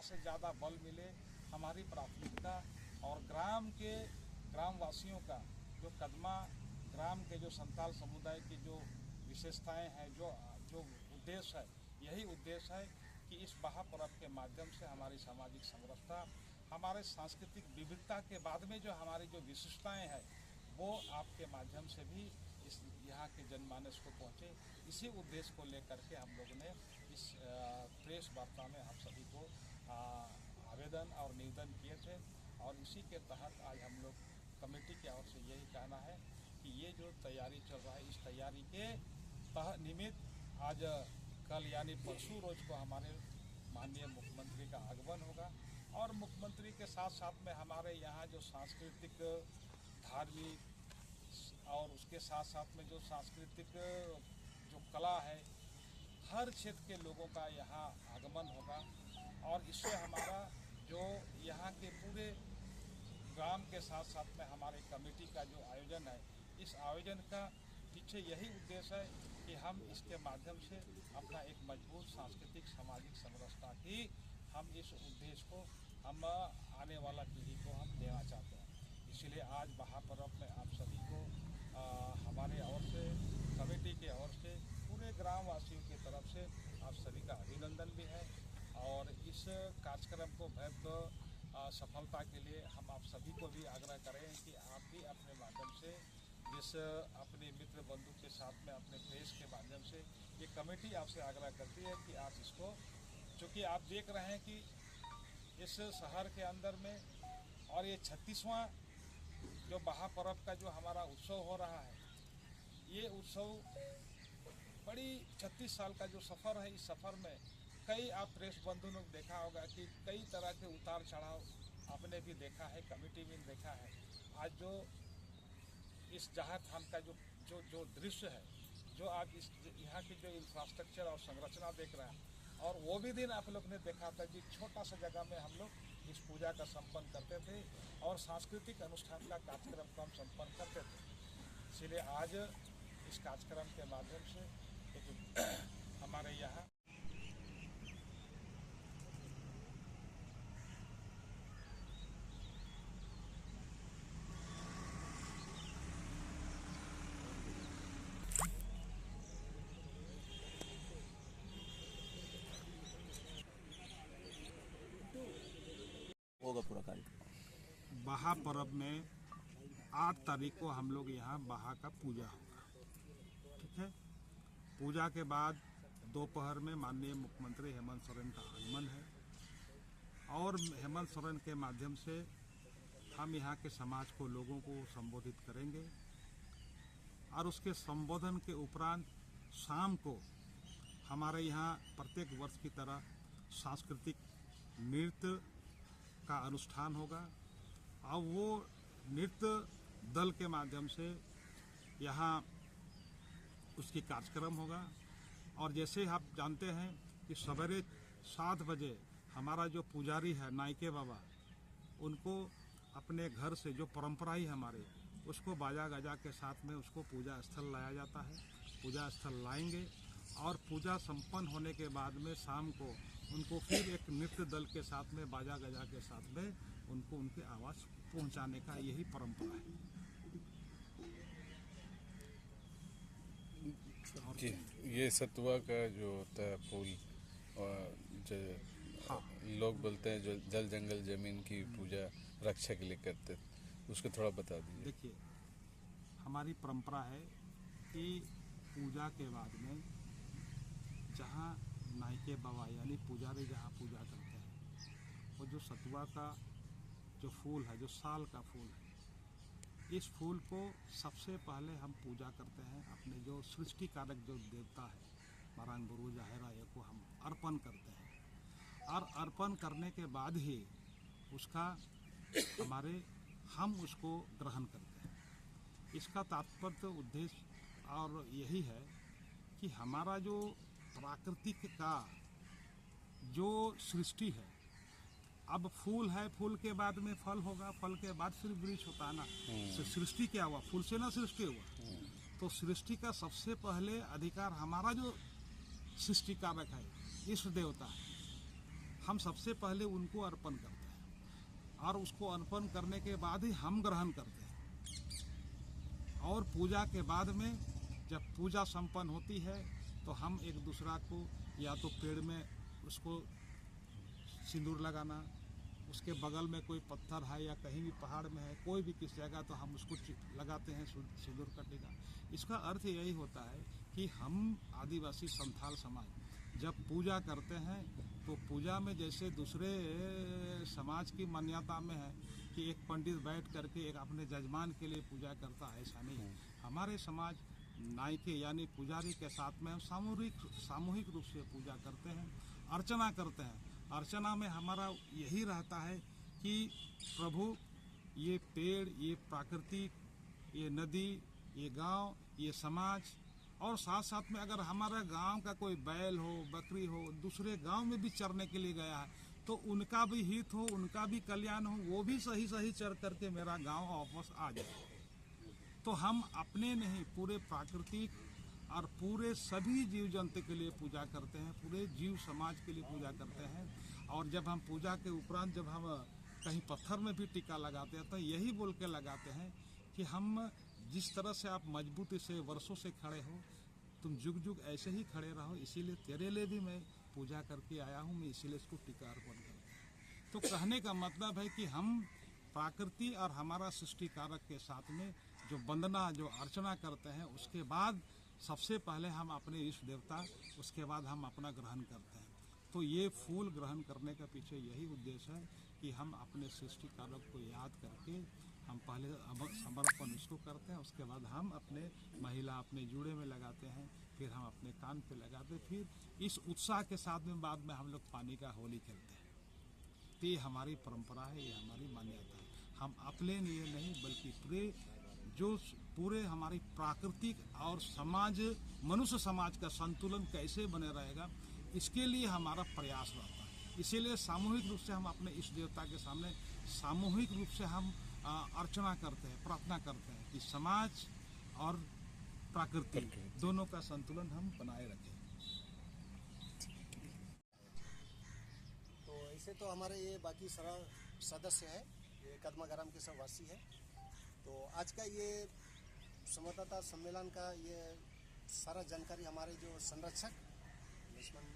से ज़्यादा बल मिले, हमारी प्राथमिकता और ग्रामवासियों का जो कदमा, ग्राम के जो संताल समुदाय की जो विशेषताएं हैं, जो उद्देश्य है, यही उद्देश्य है कि इस महापर्व के माध्यम से हमारी सामाजिक समरसता, हमारे सांस्कृतिक विविधता के बाद में जो हमारी जो विशिष्टताएं हैं, वो आपके माध्यम से भी इस यहाँ के जनमानस को पहुँचे। इसी उद्देश्य को लेकर के हम लोगों ने इस प्रेस वार्ता में आप सभी को आवेदन और निवेदन किए थे, और इसी के तहत आज हम लोग कमेटी की ओर से यही कहना है कि ये जो तैयारी चल रहा है, इस तैयारी के निमित्त आज कल यानी परसों रोज को हमारे माननीय मुख्यमंत्री का आगमन होगा, और मुख्यमंत्री के साथ साथ में हमारे यहाँ जो सांस्कृतिक, धार्मिक और उसके साथ साथ में जो सांस्कृतिक जो कला है, हर क्षेत्र के लोगों का यहाँ आगमन होगा। और इससे हमारा जो यहाँ के पूरे ग्राम के साथ साथ में हमारे कमेटी का जो आयोजन है, इस आयोजन का पीछे यही उद्देश्य है कि हम इसके माध्यम से अपना एक मजबूत सांस्कृतिक सामाजिक समरसता की हम इस उद्देश्य को हम आने वाला पीढ़ी को हम देना चाहते हैं। इसलिए आज महापर्व में आप सभी को हमारे ओर से, कमेटी के ओर से, पूरे ग्रामवासियों की तरफ से आप सभी का अभिनंदन भी है। और इस कार्यक्रम को भव्य सफलता के लिए हम आप सभी को भी आग्रह करें कि आप भी अपने माध्यम से, जिस अपने मित्र बंधु के साथ में अपने प्रेस के माध्यम से, ये कमेटी आपसे आग्रह करती है कि आप इसको, चूँकि आप देख रहे हैं कि इस शहर के अंदर में और ये 36वां जो महापर्व का जो हमारा उत्सव हो रहा है, ये उत्सव बड़ी 36 साल का जो सफ़र है, इस सफ़र में कई आप प्रेस बंधु ने देखा होगा कि कई तरह के उतार चढ़ाव आपने भी देखा है, कमेटी में देखा है। आज जो इस जहाँ थान का जो दृश्य है, जो आज इस यहाँ की जो इंफ्रास्ट्रक्चर और संरचना देख रहे हैं, और वो भी दिन आप लोग ने देखा था कि छोटा सा जगह में हम लोग इस पूजा का संपन्न करते थे और सांस्कृतिक अनुष्ठान का कार्यक्रम को हम संपन्न करते थे। इसलिए आज इस कार्यक्रम के माध्यम से हमारे यहाँ होगा पूरा कार्यक्रम। महापर्व में 8 तारीख को हम लोग यहाँ बहा का पूजा होगा, ठीक है। पूजा के बाद दोपहर में माननीय मुख्यमंत्री हेमंत सोरेन का आगमन है, और हेमंत सोरेन के माध्यम से हम यहाँ के समाज को, लोगों को संबोधित करेंगे, और उसके संबोधन के उपरांत शाम को हमारे यहाँ प्रत्येक वर्ष की तरह सांस्कृतिक नृत्य का अनुष्ठान होगा, और वो नृत्य दल के माध्यम से यहाँ उसकी कार्यक्रम होगा। और जैसे आप जानते हैं कि सवेरे 7 बजे हमारा जो पुजारी है, नायके बाबा, उनको अपने घर से, जो परंपरा ही हमारे, उसको बाजा गाजा के साथ में उसको पूजा स्थल लाया जाता है। पूजा स्थल लाएंगे, और पूजा संपन्न होने के बाद में शाम को उनको फिर एक नृत्य दल के साथ में, बाजा गाजा के साथ में उनको उनके आवास पहुंचाने का यही परंपरा है। जी, ये सतुआ का जो होता है फूल, और जो लोग बोलते हैं जो जल जंगल जमीन की पूजा रक्षा के लिए करते, उसको थोड़ा बता दीजिए। देखिए, हमारी परंपरा है कि पूजा के बाद में जहाँ नायके बाबा यानी पुजारी जहाँ पूजा करते हैं, वो जो सतुआ का जो फूल है, जो साल का फूल है, इस फूल को सबसे पहले हम पूजा करते हैं, अपने जो सृष्टि कारक जो देवता है, मारांग बुरु जाहेरा, ये को हम अर्पण करते हैं, और अर्पण करने के बाद ही उसका हम उसको ग्रहण करते हैं। इसका तात्पर्य, उद्देश्य और यही है कि हमारा जो प्राकृतिक का जो सृष्टि है, अब फूल है, फूल के बाद में फल होगा, फल के बाद फिर वृक्ष होता है ना, तो सृष्टि क्या हुआ, फूल से ना सृष्टि हुआ। तो सृष्टि का सबसे पहले अधिकार हमारा जो सृष्टि कारक है, ईष्ट देवता है, हम सबसे पहले उनको अर्पण करते हैं और उसको अर्पण करने के बाद ही हम ग्रहण करते हैं। और पूजा के बाद में जब पूजा संपन्न होती है तो हम एक दूसरा को या तो पेड़ में उसको सिंदूर लगाना, उसके बगल में कोई पत्थर है या कहीं भी पहाड़ में है, कोई भी किस जगह, तो हम उसको लगाते हैं सिंदूर का टीका। इसका अर्थ यही होता है कि हम आदिवासी संथाल समाज जब पूजा करते हैं तो पूजा में जैसे दूसरे समाज की मान्यता में है कि एक पंडित बैठ करके एक अपने जजमान के लिए पूजा करता है, ऐसा नहीं। हमारे समाज नायके यानी पुजारी के साथ में हम सामूहिक रूप से पूजा करते हैं, अर्चना करते हैं। अर्चना में हमारा यही रहता है कि प्रभु ये पेड़, ये प्राकृतिक, ये नदी, ये गांव, ये समाज, और साथ साथ में अगर हमारा गांव का कोई बैल हो, बकरी हो, दूसरे गांव में भी चरने के लिए गया है तो उनका भी हित हो, उनका भी कल्याण हो, वो भी सही चर करके मेरा गांव वापस आ जाए। तो हम अपने नहीं, पूरे प्राकृतिक और पूरे सभी जीव जंतु के लिए पूजा करते हैं, पूरे जीव समाज के लिए पूजा करते हैं। और जब हम पूजा के उपरांत जब हम कहीं पत्थर में भी टीका लगाते हैं तो यही बोल के लगाते हैं कि हम जिस तरह से आप मजबूती से वर्षों से खड़े हो, तुम जुग जुग ऐसे ही खड़े रहो, इसीलिए तेरे लिए भी मैं पूजा करके आया हूँ, मैं इसीलिए इसको टीका अर्पण करता हूँ। तो कहने का मतलब है कि हम प्रकृति और हमारा सृष्टिकारक के साथ में जो वंदना, जो अर्चना करते हैं, उसके बाद सबसे पहले हम अपने इष्ट देवता, उसके बाद हम अपना ग्रहण करते हैं। तो ये फूल ग्रहण करने का पीछे यही उद्देश्य है कि हम अपने सृष्टिकारक को याद करके हम पहले समर्पण इसको करते हैं, उसके बाद हम अपने महिला अपने जूड़े में लगाते हैं, फिर हम अपने कान पे लगाते हैं, फिर इस उत्साह के साथ में बाद में हम लोग पानी का होली खेलते हैं। तो ये हमारी परंपरा है, ये हमारी मान्यता है। हम अपने लिए नहीं बल्कि पूरे हमारी प्राकृतिक और समाज, मनुष्य समाज का संतुलन कैसे बने रहेगा, इसके लिए हमारा प्रयास रहता है। इसीलिए सामूहिक रूप से हम अपने इष्ट देवता के सामने सामूहिक रूप से हम अर्चना करते हैं, प्रार्थना करते हैं कि समाज और प्रकृति दोनों का संतुलन हम बनाए रखें। तो ऐसे तो हमारे ये बाकी सारा सदस्य है, ये कदमा ग्राम के सब वासी है। तो आज का ये संवाददाता सम्मेलन का ये सारा जानकारी हमारे जो संरक्षक लक्ष्मण